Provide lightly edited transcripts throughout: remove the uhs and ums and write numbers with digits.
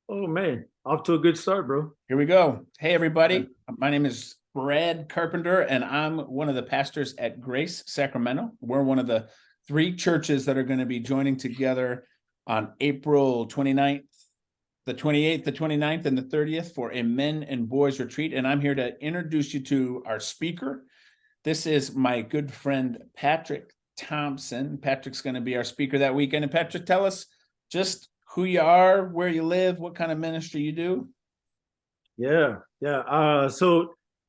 Oh man, off to a good start, bro. Here we go. Hey, Yeah. everybody. My name is Brad Carpenter, and I'm one of the pastors at Grace, Sacramento. We're one of the three churches that are going to be joining together on April 29th, the 28th, the 29th, and the 30th for a men and boys retreat. And I'm here to introduce you to our speaker. This is my good friend, Patrick Thompson. Patrick's going to be our speaker that weekend. And Patrick, tell us just who you are, where you live, what kind of ministry you do. Yeah.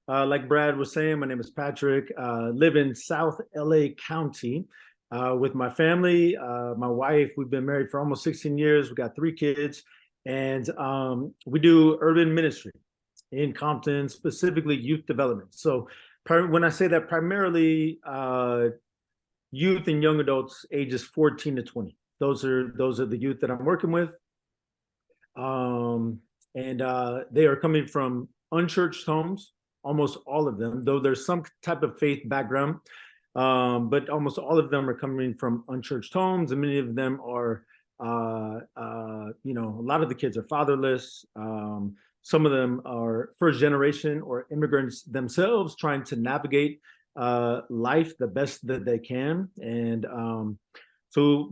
Like Brad was saying, my name is Patrick. Live in South LA County with my family. My wife, we've been married for almost 16 years. We got 3 kids, and we do urban ministry in Compton, specifically youth development. So when I say that, primarily youth and young adults ages 14 to 20. Those are the youth that I'm working with. And they are coming from unchurched homes, almost all of them, though there's some type of faith background. But almost all of them are coming from unchurched homes, and many of them are, a lot of the kids are fatherless. Some of them are first generation or immigrants themselves trying to navigate life the best that they can. And so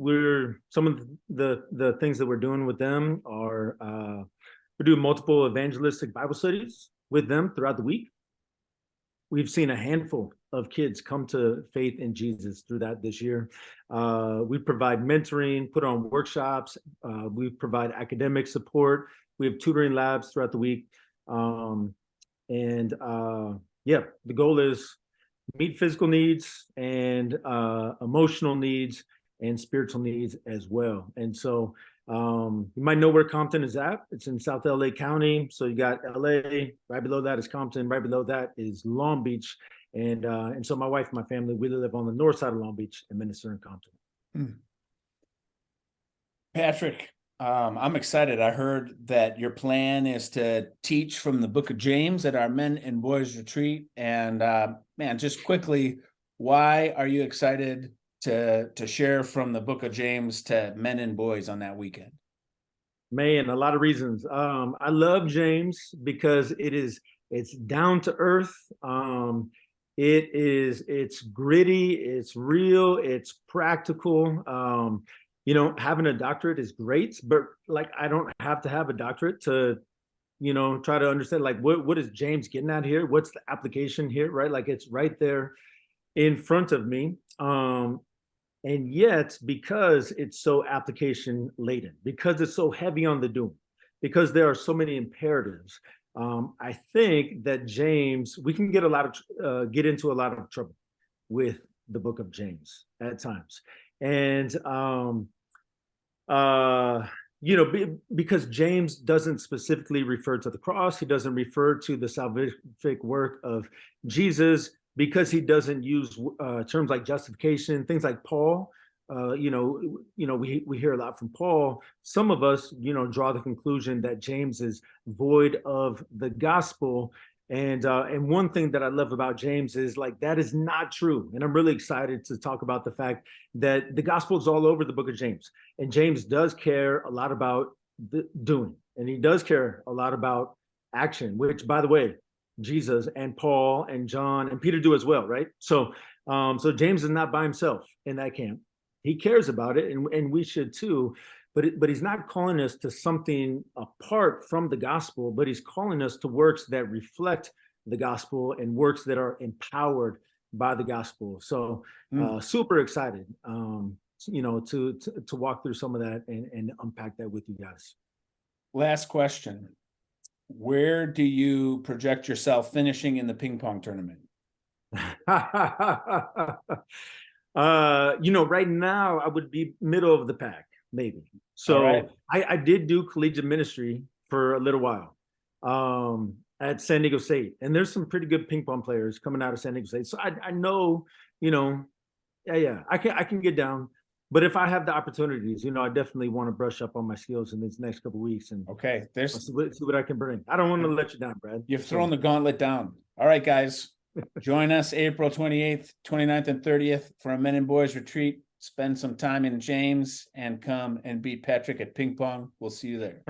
some of the things that we're doing with them are we're doing multiple evangelistic Bible studies with them throughout the week. We've seen a handful of kids come to faith in Jesus through that this year. We provide mentoring, put on workshops. We provide academic support. We have tutoring labs throughout the week. The goal is meet physical needs and emotional needs and spiritual needs as well. And so you might know where Compton is at. It's in South LA County. So you got LA, right below that is Compton, right below that is Long Beach. And so my wife and my family, we live on the north side of Long Beach and minister in Compton. Patrick, I'm excited. I heard that your plan is to teach from the book of James at our men and boys retreat. And man, just quickly, why are you excited to share from the book of James to men and boys on that weekend? Man, a lot of reasons. I love James because it's down to earth. It's gritty, it's real, it's practical. Having a doctorate is great, but like I don't have to have a doctorate to, try to understand like what is James getting at here? What's the application here, right? Like it's right there in front of me. And yet, because it's so application laden, because it's so heavy on the doom, because there are so many imperatives, I think that James, we can get into a lot of trouble with the book of James at times. And because James doesn't specifically refer to the cross, he doesn't refer to the salvific work of Jesus, because he doesn't use terms like justification, things like Paul. We hear a lot from Paul. Some of us, draw the conclusion that James is void of the gospel. And one thing that I love about James is like that is not true. And I'm really excited to talk about the fact that the gospel is all over the book of James. And James does care a lot about the doing, and he does care a lot about action, which, by the way, Jesus and Paul and John and Peter do as well, right? So James is not by himself in that camp. He cares about it, and we should too. But he's not calling us to something apart from the gospel, but he's calling us to works that reflect the gospel and works that are empowered by the gospel. So super excited, to walk through some of that and unpack that with you guys. Last question. Where do you project yourself finishing in the ping pong tournament? Right now I would be middle of the pack, maybe. So right. I did do collegiate ministry for a little while at San Diego State, and there's some pretty good ping pong players coming out of San Diego State. So I know, I can get down. But if I have the opportunities, I definitely want to brush up on my skills in these next couple of weeks and see what I can bring. I don't want to let you down, Brad. You've thrown the gauntlet down. All right, guys. Join us April 28th, 29th, and 30th for a men and boys retreat. Spend some time in James and come and beat Patrick at ping pong. We'll see you there.